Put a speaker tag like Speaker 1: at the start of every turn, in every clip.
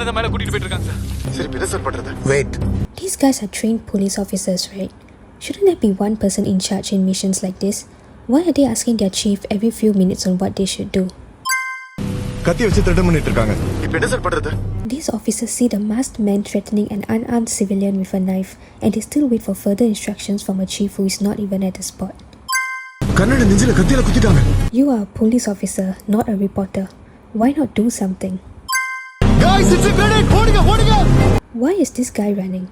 Speaker 1: தான் மேல கூட்டிட்டு போயிட்டு இருக்காங்க சார்.
Speaker 2: சரி என்ன சார் பண்றது?
Speaker 3: Wait.
Speaker 4: These guys are trained police officers, right? Shouldn't there be one person in charge in missions like this? Why are they asking their chief every few minutes on what they should do?
Speaker 3: கத்தி வச்சு threaten பண்ணிட்டு இருக்காங்க.
Speaker 2: இப்போ என்ன sir பண்றது?
Speaker 4: These officers see the masked man threatening an unarmed civilian with a knife, and they still wait for further instructions from a chief who is not even at the spot.
Speaker 3: கண்ணட நெஞ்சில கத்தியில குத்திட்டாங்க.
Speaker 4: You are a police officer, not a reporter. Why not do something?
Speaker 3: Guys, it's a grenade. ஓடுங்க.
Speaker 4: Why is this guy running?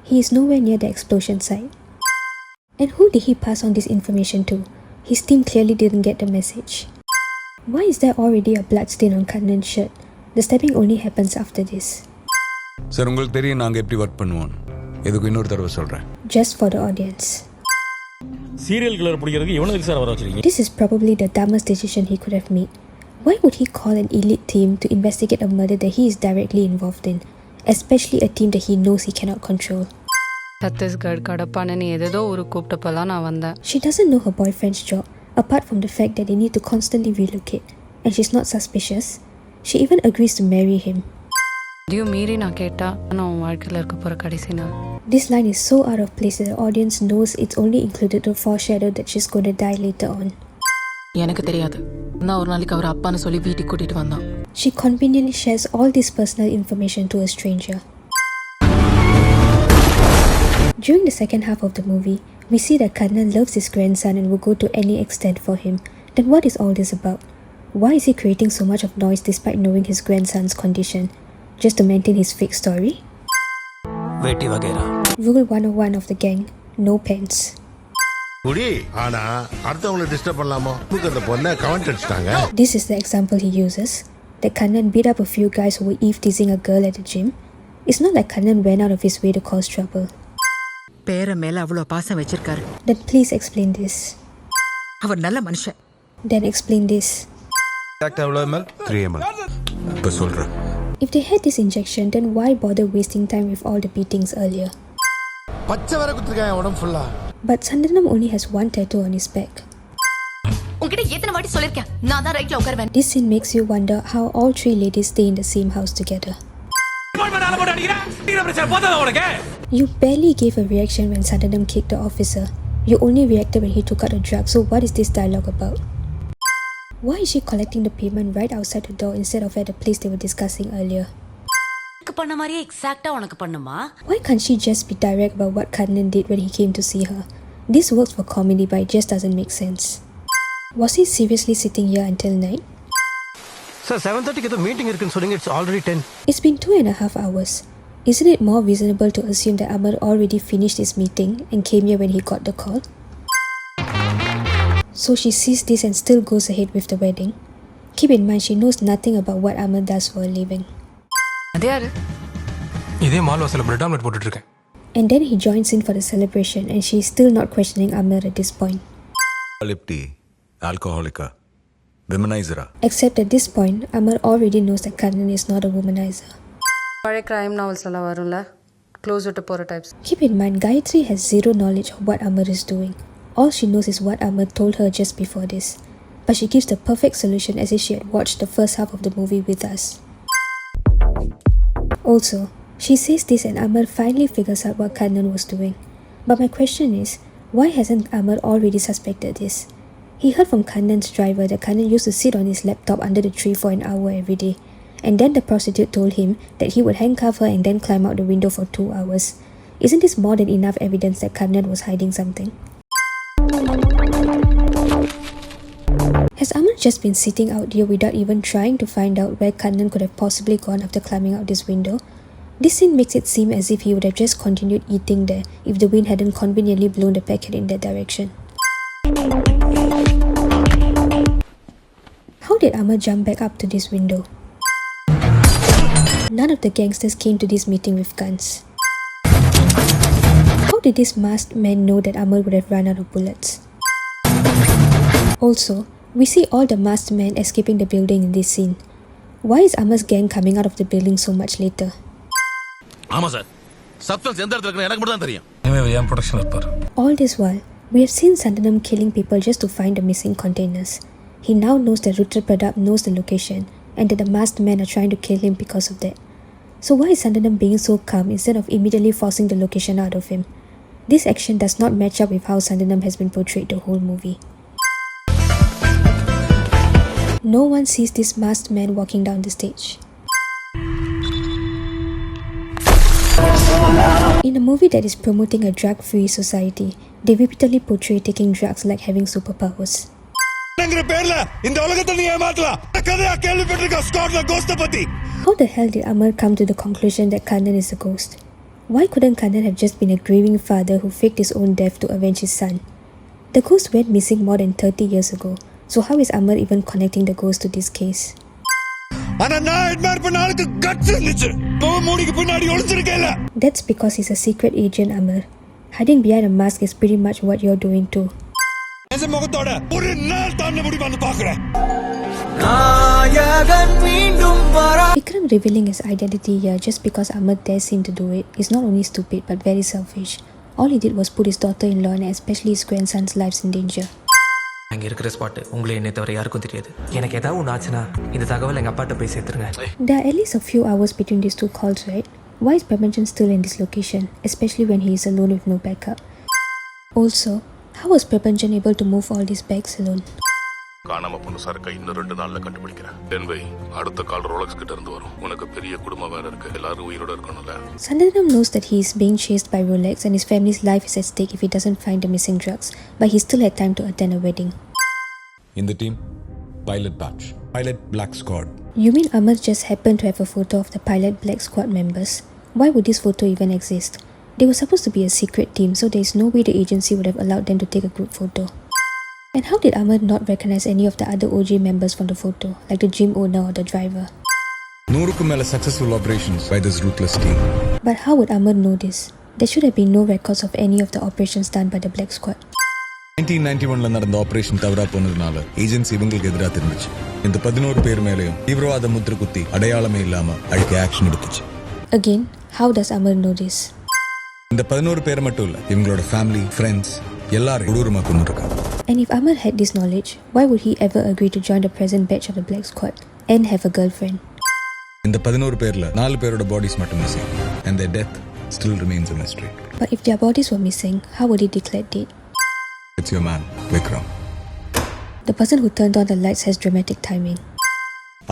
Speaker 4: He is nowhere near the explosion site. And who did he pass on this information to? His team clearly didn't get the message. Why is there already a blood stain on Kannan's shirt? The stabbing only happens after this.
Speaker 5: Sir, உங்களுக்கு தெரியும் நாங்க எப்படி work பண்ணுவோம். இதுக்கு இன்னொரு தடவை சொல்றேன்.
Speaker 4: Just for the audience.
Speaker 6: Serial killer பிடிக்கிறதுக்கு இவனுக்கு சார் வர வச்சிருக்கீங்க.
Speaker 4: This is probably the dumbest decision he could have made. Why would he call an elite team to investigate a murder that he is directly involved in, especially a team that he knows he cannot control?
Speaker 7: Chhattisgarh கடப்பான நீ ஏதோ ஒரு கூப்பிட்டப்பெல்லாம் நான் வந்தேன்.
Speaker 4: She doesn't know her boyfriend's job, apart from the fact that they need to constantly relocate, and she's not suspicious. She even agrees to marry him.
Speaker 7: அதையும் மீறி நான் கேட்டா நான் உன் வாழ்க்கையில் இருக்க போகிற கடைசி நாள்.
Speaker 4: This line is so out of place that the audience knows it's only included to foreshadow that she's going to die later on.
Speaker 8: எனக்கு தெரியாது. நான் ஒரு நாளைக்கு அவர் அப்பான்னு சொல்லி வீட்டுக்கு கூட்டிட்டு வந்தான்.
Speaker 4: She conveniently shares all this personal information to a stranger. During the second half of the movie, we see that Kannan loves his grandson and will go to any extent for him. Then what is all this about? Why is he creating so much of noise despite knowing his grandson's condition? Just to maintain his fake story?
Speaker 6: வேட்டி வகைரா.
Speaker 4: Rule 101 of the gang, no pants.
Speaker 9: குடி ஆனா அடுத்தவங்களை disturb பண்ணலாமோ? உங்களுக்கு அந்த பொண்ணை comment அடிச்சிட்டாங்க.
Speaker 4: This is the example he uses. That Kannan beat up a few guys who were eve-teasing a girl at the gym. It's not like Kannan went out of his way to cause trouble.
Speaker 8: பேர மேல அவ்வளவு பாசம் வச்சிருக்காரு.
Speaker 4: Then please explain this.
Speaker 8: அவர் நல்ல மனுஷன்.
Speaker 4: Then explain this.
Speaker 5: Exact எவ்வளவு ml? 3 ml. இப்ப சொல்றேன்.
Speaker 4: If they had this injection, then why bother wasting time with all the beatings earlier?
Speaker 3: பச்சை வர குத்திருக்காங்க உடம்பு ஃபுல்லா.
Speaker 4: But Sandanam only has one tattoo on his back.
Speaker 8: உன்கிட்ட எத்தனை வாட்டி சொல்லிருக்கேன் நான் தான் ரைட்ல உட்காருவேன்.
Speaker 4: This scene makes you wonder how all three ladies stay in the same house together. You barely gave a reaction when Sandanam kicked the officer. You only reacted when he took out a drug. So what is this dialogue about? Why is she collecting the payment right outside the door instead of at the place they were discussing earlier?
Speaker 8: பண்ண மாதிரியே எக்ஸாக்ட்டா உனக்கு பண்ணுமா?
Speaker 4: Why can't she just be direct about what Kannan did when he came to see her? This works for comedy, but it just doesn't make sense. Was he seriously sitting here until 9?
Speaker 6: Sir 7:30 ஏதோ meeting இருக்குன்னு சொன்னீங்க. It's already 10.
Speaker 4: It's been 2.5 hours. Isn't it more reasonable to assume that Amar already finished his meeting and came here when he got the call? So she sees this and still goes ahead with the wedding. Keep in mind she knows nothing about what Amar does for a living.
Speaker 8: அது யாரு?
Speaker 1: இதே mall வாசல்ல bread omelette போட்டுட்டு இருக்கேன்.
Speaker 4: And then he joins in for the celebration and she is still not questioning Amar at this point.
Speaker 5: Lipti, alcoholic, womanizer.
Speaker 4: Except at this point, Amar already knows that Kannan is not a womanizer.
Speaker 7: பழைய crime novels எல்லாம் வரும்ல, close விட்டு போகிற types.
Speaker 4: Keep in mind, Gayatri has zero knowledge of what Amar is doing. All she knows is what Amar told her just before this. But she gives the perfect solution as if she had watched the first half of the movie with us. Also, she says this and Amar finally figures out what Kannan was doing. But my question is, why hasn't Amar already suspected this? He heard from Kannan's driver that Kannan used to sit on his laptop under the tree for an hour every day. And then the prostitute told him that he would handcuff her and then climb out the window for 2 hours. Isn't this more than enough evidence that Kannan was hiding something? Has Amar just been sitting out here without even trying to find out where Kannan could have possibly gone after climbing out this window? This scene makes it seem as if he would have just continued eating there if the wind hadn't conveniently blown the packet in that direction. How did Amar jump back up to this window? None of the gangsters came to this meeting with guns. How did this masked man know that Amar would have run out of bullets? Also, we see all the masked men escaping the building in this scene. Why is Amar's gang coming out of the building so much later?
Speaker 9: ஆமா sir. Substance எந்த இடத்துல இருக்குன்னு எனக்கு மட்டும் தான் தெரியும்.
Speaker 1: இவன் ஏன் ப்ரொடக்ஷன்ல இருப்பார்.
Speaker 4: All this while, we have seen Sandanam killing people just to find the missing containers. He now knows that Rutra Pradap knows the location and that the masked men are trying to kill him because of that. So why is Sandanam being so calm instead of immediately forcing the location out of him? This action does not match up with how Sandanam has been portrayed the whole movie. No one sees this masked man walking down the stage. In a movie that is promoting a drug-free society, they repeatedly portray taking drugs like having superpowers. How the hell did Amar come to the conclusion that Kannan is a ghost? Why couldn't Kannan have just been a grieving father who faked his own death to avenge his son? The ghost went missing more than 30 years ago, so how is Amar even connecting the ghost to this case? That's because he's a secret agent, Amar. Hiding behind a mask is pretty much what you're doing too. Vikram revealing his identity here just because Amar dares him to do it is not only stupid but very selfish. All he did was put his daughter-in-law and especially his grandson's lives in danger.
Speaker 2: அங்க இருக்கிற spot உங்களை என்னை தவிர யாருக்கும் தெரியாது. எனக்கு ஏதாவது ஒன்று ஆச்சுன்னா இந்த தகவல் எங்க அப்பாட்ட போய் சேர்த்துருங்க.
Speaker 4: There are at least a few hours between these two calls, right? Why is Prepanjan still in this location, especially when he is alone with no backup? Also, how was Prepanjan able to move all these bags alone?
Speaker 10: காணாம போன சரக்கை இன்னும் 2 நாள்ல கண்டுபிடிக்கிறேன். தென்பை அடுத்த கால் Rolex கிட்ட இருந்து வரும். உனக்கு பெரிய குடும்பம் வேற இருக்கு. எல்லாரும் உயிரோட இருக்கணும்ல.
Speaker 4: Sandanam knows that he is being chased by Rolex and his family's life is at stake if he doesn't find the missing drugs, but he still had time to attend a wedding.
Speaker 5: In the team, pilot batch, pilot black squad.
Speaker 4: You mean Amar just happened to have a photo of the pilot black squad members? Why would this photo even exist? They were supposed to be a secret team, so there is no way the agency would have allowed them to take a group photo. And how did Amar not recognize any of the other OG members from the photo, like the gym owner or the driver?
Speaker 5: 100க்கும் மேல successful operations by this ruthless team.
Speaker 4: But how would Amar know this? There should have been no records of any of the operations done by the Black Squad.
Speaker 5: 1991ல நடந்த operation தவறா போனதுனால agency இவங்களுக்கு எதிராக திரும்பிச்சு. இந்த 11 பேர் மேலேயும் தீவிரவாத முத்திரை குத்தி அடையாளமே இல்லாம அழிக்க ஆக்ஷன் எடுத்துச்சு.
Speaker 4: Again, how does Amar know this?
Speaker 5: இந்த 11 பேர் மட்டும் இல்ல, இவங்களோட ஃபேமிலி, ஃப்ரெண்ட்ஸ் எல்லாரும் கொடூரமா கொன்னுருக்காங்க.
Speaker 4: And if Amar had this knowledge, why would he ever agree to join the present batch of the Black Squad and have a girlfriend?
Speaker 5: இந்த 11 பேர்ல 4 பேரோட பாடிஸ் மட்டும் missing and their death still remains a mystery.
Speaker 4: But if their bodies were missing, how would he declare dead?
Speaker 5: It's your man, Vikram.
Speaker 4: The person who turned on the lights has dramatic timing.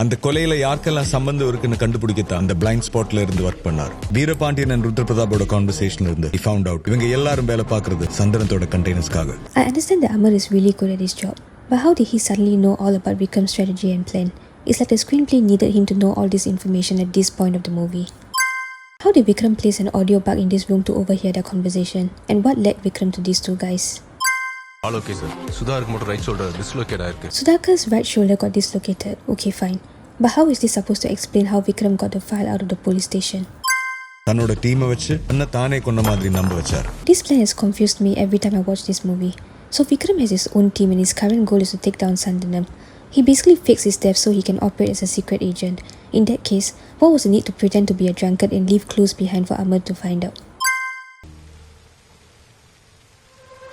Speaker 5: அந்த கொலையில யாருக்கெல்லாம் சம்பந்தம் இருக்குன்னு கண்டுபிடிக்கத்தான் அந்த blind ஸ்பாட்ல இருந்து work பண்ணார். Veerapandian and ருத்ரபிரதாபோட கான்வர்சேஷன்ல இருந்து he found out இவங்க எல்லாரும் வேலை பார்க்கறது சந்தனத்தோட கண்டெய்னர்ஸ்க்காக.
Speaker 4: I understand that Amar is really good at his job, but how did he suddenly know all about Vikram's strategy and plan? It's like the screenplay needed him to know all this information at this point of the movie. How did Vikram place an audio bug in this room to overhear their conversation? And what led Vikram to these two guys?
Speaker 1: All okay, sir. Sudhar's motor right shoulder dislocated ஆயிருக்கு.
Speaker 4: Sudhakar's right shoulder got dislocated. Okay, fine. But how is this supposed to explain how Vikram got the file out of the police station?
Speaker 5: தன்னோட டீமை வச்சு அண்ணா தானே கொன்ன மாதிரி நம்ப வச்சார்.
Speaker 4: This plan has confused me every time I watch this movie. So Vikram has his own team and his current goal is to take down Sandanam. He basically fakes his death so he can operate as a secret agent. In that case, what was the need to pretend to be a drunkard and leave clues behind for Amar to find out?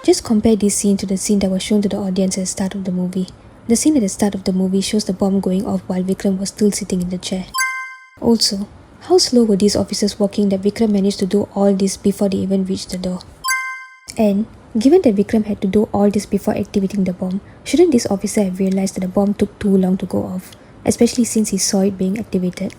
Speaker 4: Just compare this scene to the scene that was shown to the audience at the start of the movie. The scene at the start of the movie shows the bomb going off while Vikram was still sitting in the chair. Also, how slow were these officers walking that Vikram managed to do all this before they even reached the door? And, given that Vikram had to do all this before activating the bomb, shouldn't this officer have realized that the bomb took too long to go off, especially since he saw it being activated?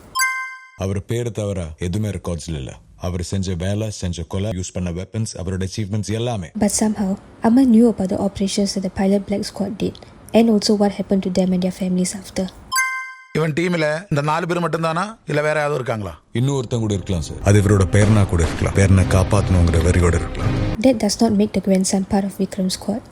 Speaker 5: அவர் பேரை தவிர எதுவுமே ரெக்கார்ட்ஸ்ல இல்ல. அவர் செஞ்ச வேலை, செஞ்ச கொலை, use பண்ண weapons, அவரோட அச்சீவ்மெண்ட்ஸ் எல்லாமே.
Speaker 4: But somehow, Amar knew about the operations that the pilot Black Squad did, and also what happened to them and their families after.
Speaker 11: இவன் டீம்ல இந்த 4 பேர் மட்டும் தானா இல்ல வேற யாராவது இருக்காங்களா?
Speaker 5: இன்னும் ஒருத்தன் கூட இருக்கலாம் சார். அது இவரோட பேர்னா கூட இருக்கலாம். பேர்னை காப்பாத்தணும்ங்கற வெறியோட இருக்கலாம்.
Speaker 4: That does not make the grandson part of Vikram's squad.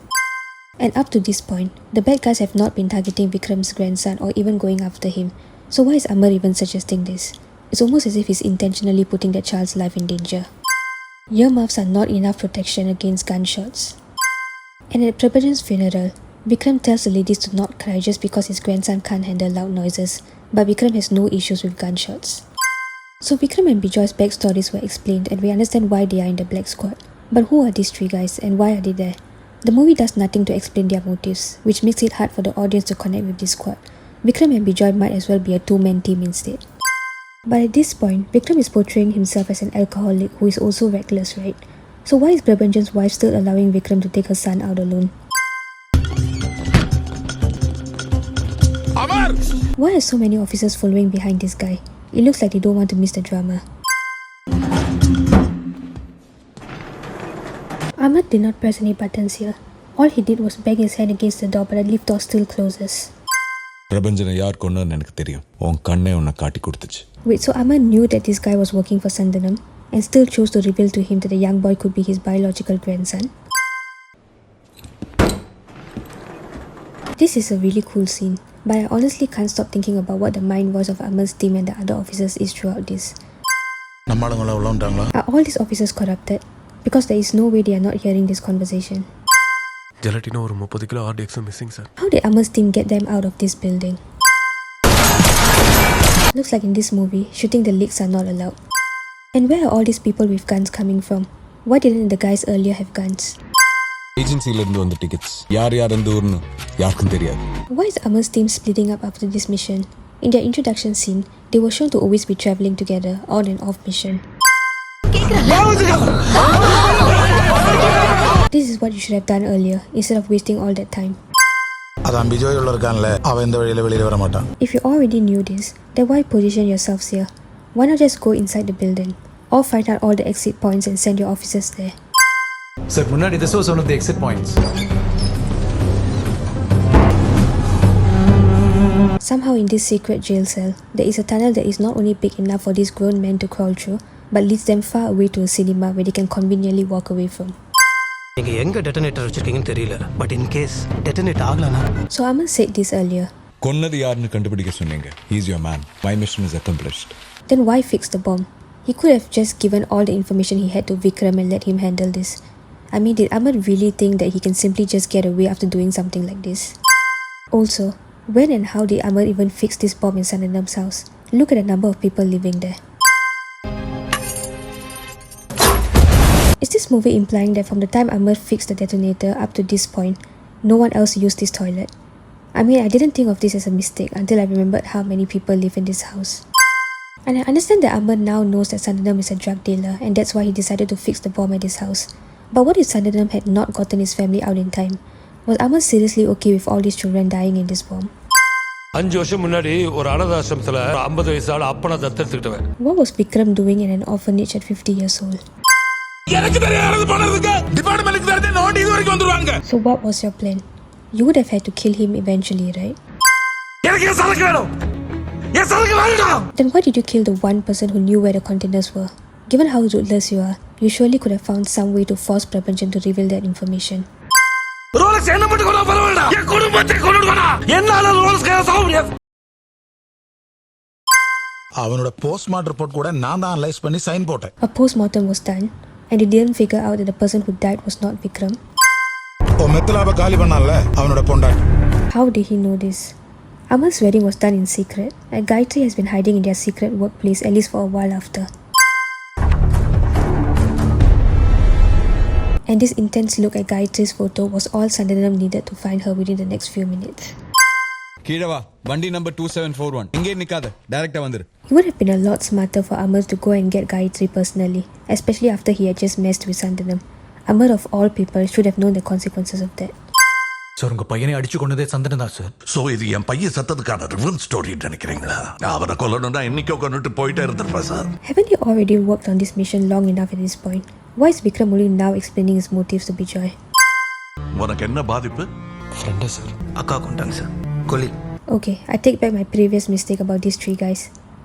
Speaker 4: And up to this point, the bad guys have not been targeting Vikram's grandson or even going after him. So why is Amar even suggesting this? It's almost as if he's intentionally putting that child's life in danger. Earmuffs are not enough protection against gunshots. And at Prepanjan's funeral, Vikram tells the ladies to not cry just because his grandson can't handle loud noises, but Vikram has no issues with gunshots. So Vikram and Bijoy's backstories were explained and we understand why they are in the Black Squad. But who are these 3 guys and why are they there? The movie does nothing to explain their motives, which makes it hard for the audience to connect with this squad. Vikram and Bijoy might as well be a 2-man team instead. But at this point, Vikram is portraying himself as an alcoholic who is also reckless, right? So why is Prabhanjan's wife still allowing Vikram to take her son out alone?
Speaker 11: Amar!
Speaker 4: Why are so many officers following behind this guy? It looks like they don't want to miss the drama. Ahmad did not press any buttons here. All he did was bang his hand against the door, but the lift door still closes.
Speaker 5: பிரபஞ்சனை யார் கொண்டான்னு எனக்கு தெரியும். உன் கண்ணே உன்னை காட்டி கொடுத்துச்சு.
Speaker 4: Wait, so Ahmad knew that this guy was working for Sandanam and still chose to reveal to him that the young boy could be his biological grandson? This is a really cool scene, but I honestly can't stop thinking about what the mind voice of Ahmad's team and the other officers is throughout this. Are all these officers corrupted? Because there is no way they are not hearing this conversation.
Speaker 1: ஜெலட்டினா ஒரு 30 kilo RDX missing sir.
Speaker 4: How did Ahmad's team get them out of this building? Looks like in this movie, shooting the leaks are not allowed. And where are all these people with guns coming from? Why didn't the guys earlier have guns?
Speaker 5: ஏஜென்சில இருந்து வந்த tickets. யார் எந்த ஊர்னு யாருக்கும் தெரியாது.
Speaker 4: Why is Ahmad's team splitting up after this mission? In their introduction scene, they were shown to always be travelling together on and off mission. This is what you should have done earlier, instead of wasting all that time.
Speaker 11: அதான் விஜய் உள்ள இருக்கான்ல அவன் இந்த வழியில வெளியில வர மாட்டான்.
Speaker 4: If you already knew this, then why position yourselves here? Why not just go inside the building or find out all the exit points and send your officers there?
Speaker 12: Sir, Munadi, this was one of the exit points.
Speaker 4: Somehow in this secret jail cell, there is a tunnel that is not only big enough for these grown men to crawl through, but leads them far away to a cinema where they can conveniently walk away from.
Speaker 6: நீங்க எங்க detonator வச்சிருக்கீங்கன்னு தெரியல, but in case detonate ஆகலனா.
Speaker 4: So Ahmad said this earlier.
Speaker 5: கொன்னது யாருன்னு கண்டுபிடிக்க சொன்னீங்க. He is your man. My mission is accomplished.
Speaker 4: Then why fix the bomb? He could have just given all the information he had to Vikram and let him handle this. I mean, did Ahmad really think that he can simply just get away after doing something like this? Also, when and how did Ahmad even fix this bomb in Sandanam's house? Look at the number of people living there. Is this movie implying that from the time Ahmad fixed the detonator up to this point, no one else used this toilet? I mean, I didn't think of this as a mistake until I remembered how many people live in this house. And I understand that Ahmad now knows that Sandanam is a drug dealer and that's why he decided to fix the bomb at his house. But what if Sandanam had not gotten his family out in time? Was Ahmad seriously okay with all these children dying in this bomb?
Speaker 13: 5 வருஷம் முன்னாடி ஒரு அனாதாசிரமத்துல 50 வயசு ஆள அப்பனை தத்தெடுத்துக்கிட்டவன்.
Speaker 4: What was Vikram doing in an orphanage at 50 years old? So what was your plan? You would have had to kill him eventually, right? Then why did you kill the one person who knew where the containers were? Given how ruthless you are, you surely could have found some way to force Prabhanjan to reveal that information.
Speaker 11: அவனோட postmortem report கூட நான் தான் analyse பண்ணி sign போட்டேன்.
Speaker 4: A postmortem was done and you didn't figure out that the person who died was not Vikram.
Speaker 11: ஓ மெத்தலாப காலி பண்ணான்ல அவனோட பொண்டாட்டி.
Speaker 4: How did he know this? Amar's wedding was done in secret and Gayatri has been hiding in their secret workplace at least for a while after. And this intense look at Gayatri's photo was all Sandanam needed to find her within the next few minutes.
Speaker 5: கீழ வா. வண்டி number 2741. இங்கே நிக்காத. டைரக்டா வந்துரு.
Speaker 4: It would have been a lot smarter for Amar to go and get Gayatri personally, especially after he had just messed with Sandanam. Amar of all people should have known the consequences of that.
Speaker 12: Sir உங்க பையனை அடிச்சு கொண்டதே சந்தனம் தான் sir.
Speaker 9: So இது என் பையன் சத்ததுக்கான revenge story நினைக்கிறீங்களா? அவரை கொல்லணும்னா இன்னைக்கோ கொண்டுட்டு போயிட்டே இருந்திருப்பேன் sir.
Speaker 4: Haven't you already worked on this mission long enough at this point? Why is Vikram only now explaining his motives to Vijay?
Speaker 9: உனக்கு என்ன பாதிப்பு?
Speaker 6: Friend sir. அக்கா கொண்டாங்க sir. Kohli.
Speaker 4: Okay, I take back my previous mistake about these three guys.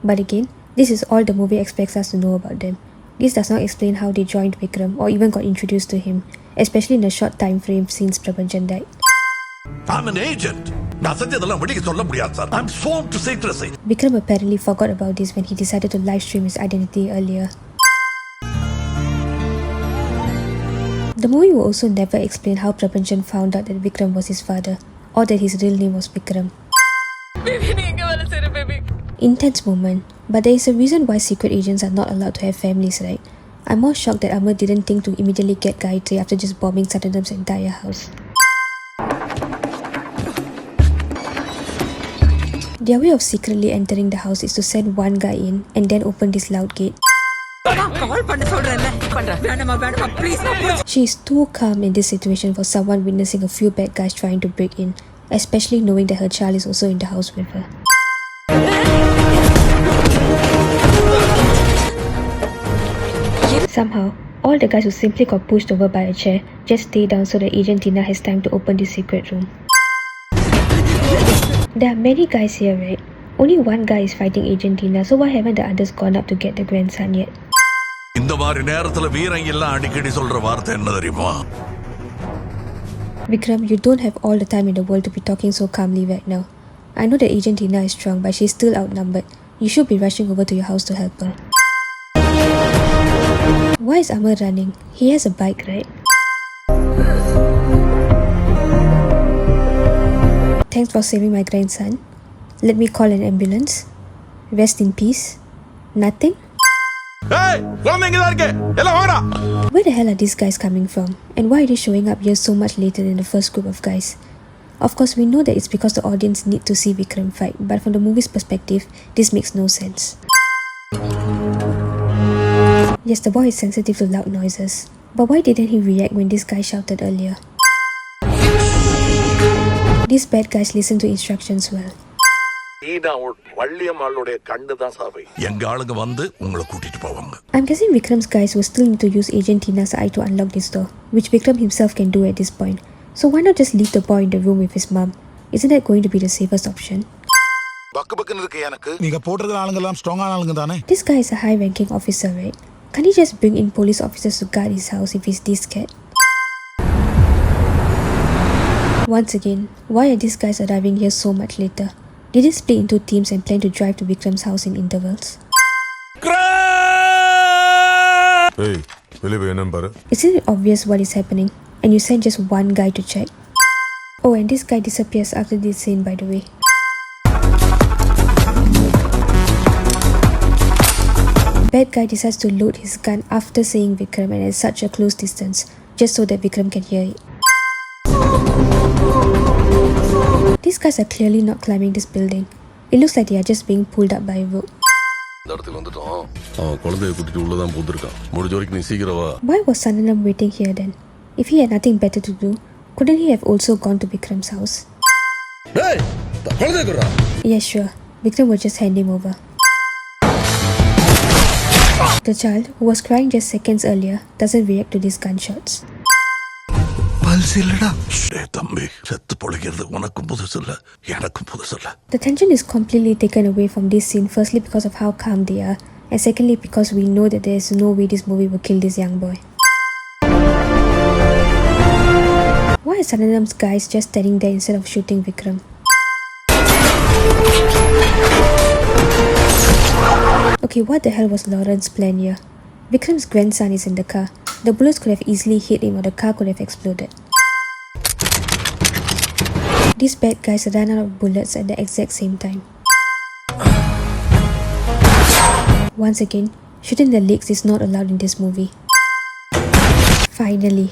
Speaker 4: But again, this is all the movie expects us to know about them. This does not explain how they joined Vikram or even got introduced to him, especially in the short time frame since Prabhanjan died.
Speaker 9: I'm an agent. நான் செஞ்சதெல்லாம் வெளியே சொல்ல முடியாது sir. I'm sworn to secrecy.
Speaker 4: Vikram apparently forgot about this when he decided to live stream his identity earlier. The movie will also never explain how Prabhanjan found out that Vikram was his father or that his real name was Vikram. Intense moment, but there is a reason why secret agents are not allowed to have families, right? I'm more shocked that Amar didn't think to immediately get Gayatri after just bombing Sandanam's entire house. Their way of secretly entering the house is to send one guy in and then open this loud gate. She is too calm in this situation for someone witnessing a few bad guys trying to break in, especially knowing that her child is also in the house with her. Somehow, all the guys who simply got pushed over by a chair just stay down so that Agent Tina has time to open this secret room. There are many guys here, right? Only one guy is fighting Agent Tina, so why haven't the others gone up to get the grandson yet?
Speaker 10: இந்த மாதிரி நேரத்துல வீரங்க எல்லாம் அடிக்கடி சொல்ற வார்த்தை என்ன தெரியுமா?
Speaker 4: Vikram, you don't have all the time in the world to be talking so calmly right now. I know that Agent Tina is strong, but she's still outnumbered. You should be rushing over to your house to help her. Why is Amar running? He has a bike, right? Thanks for saving my grandson. Let me call an ambulance. Rest in peace. Nothing?
Speaker 10: Hey,
Speaker 4: Where the hell are these guys coming from? And why are they showing up here so much later than the first group of guys? Of course, we know that it's because the audience need to see Vikram fight, but from the movie's perspective, this makes no sense. Yes, the boy is sensitive to loud noises, but why didn't he react when this guy shouted earlier? These bad guys listen to instructions well. I'm guessing Vikram's guys will still need to use Agent Tina's eye to unlock this door, which Vikram himself can do at this point. So why not just leave the boy in the room with his mom? Isn't that going to be the safest option? This guy is a high-ranking officer, right? Can't he just bring in police officers to guard his house if he's this scared? Once again, why are these guys arriving here so much later? Did they split into teams and plan to drive to Vikram's house in intervals? Isn't it obvious what is happening? And you send just one guy to check? Oh, and this guy disappears after this scene, by the way. Bad guy decides to load his gun after seeing Vikram and at such a close distance, just so that Vikram can hear it. These guys are clearly not climbing this building. It looks like they are just being pulled up by a rope. Why was Sandanam waiting here then? If he had nothing better to do, couldn't he have also gone to Vikram's house? Yeah, sure. Vikram will just hand him over. The child, who was crying just seconds earlier, doesn't react to these gunshots. The tension is completely taken away from this scene, firstly because of how calm they are, and secondly because we know that there is no way this movie will kill this young boy. Why are Sandanam's guys just standing there instead of shooting Vikram? Okay, what the hell was Lauren's plan here? Vikram's grandson is in the car. The bullets could have easily hit him or the car could have exploded. These bad guys ran out of bullets at the exact same time. Once again, shooting the legs is not allowed in this movie. Finally.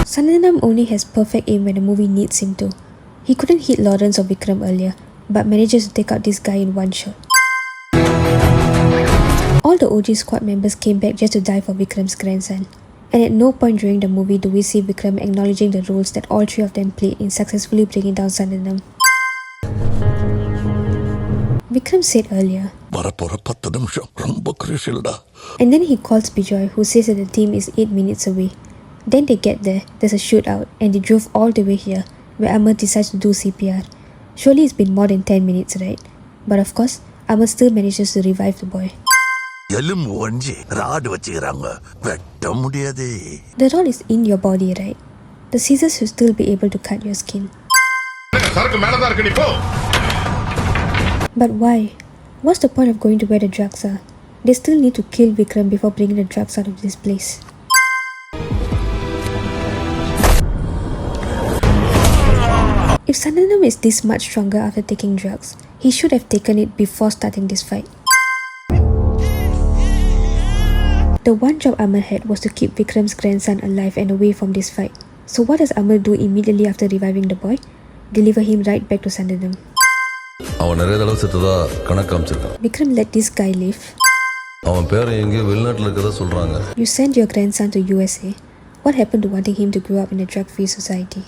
Speaker 4: Sandanam only has perfect aim when the movie needs him to. He couldn't hit Lawrence or Vikram earlier, but manages to take out this guy in one shot. All the OG squad members came back just to die for Vikram's grandson. And at no point during the movie do we see Vikram acknowledging the roles that all three of them played in successfully bringing down Sandanam. Vikram said earlier, and then he calls Bijoy, who says that the team is 8 minutes away. Then they get there, there's a shootout, and they drove all the way here, where Amar decides to do CPR. Surely it's been more than 10 minutes, right? But of course, Amar still manages to revive the boy. The rod is in your body, right? The scissors should still be able to cut your skin. But why? What's the point of going to where the drugs are? They still need to kill Vikram before bringing the drugs out of this place. If Sandanam is this much stronger after taking drugs, he should have taken it before starting this fight. The one job Amar had was to keep Vikram's grandson alive and away from this fight. So what does Amar do immediately after reviving the boy? Deliver him right back to Sandanam.
Speaker 14: அவன் நிறைய தடவை செத்ததா கணக்கு காமிச்சிருக்கான்.
Speaker 4: Vikram let this guy live.
Speaker 14: அவன் பேரை எங்கேயோ வெளிநாட்டில் இருக்கதா சொல்றாங்க.
Speaker 4: You sent your grandson to USA. What happened to wanting him to grow up in a drug-free society?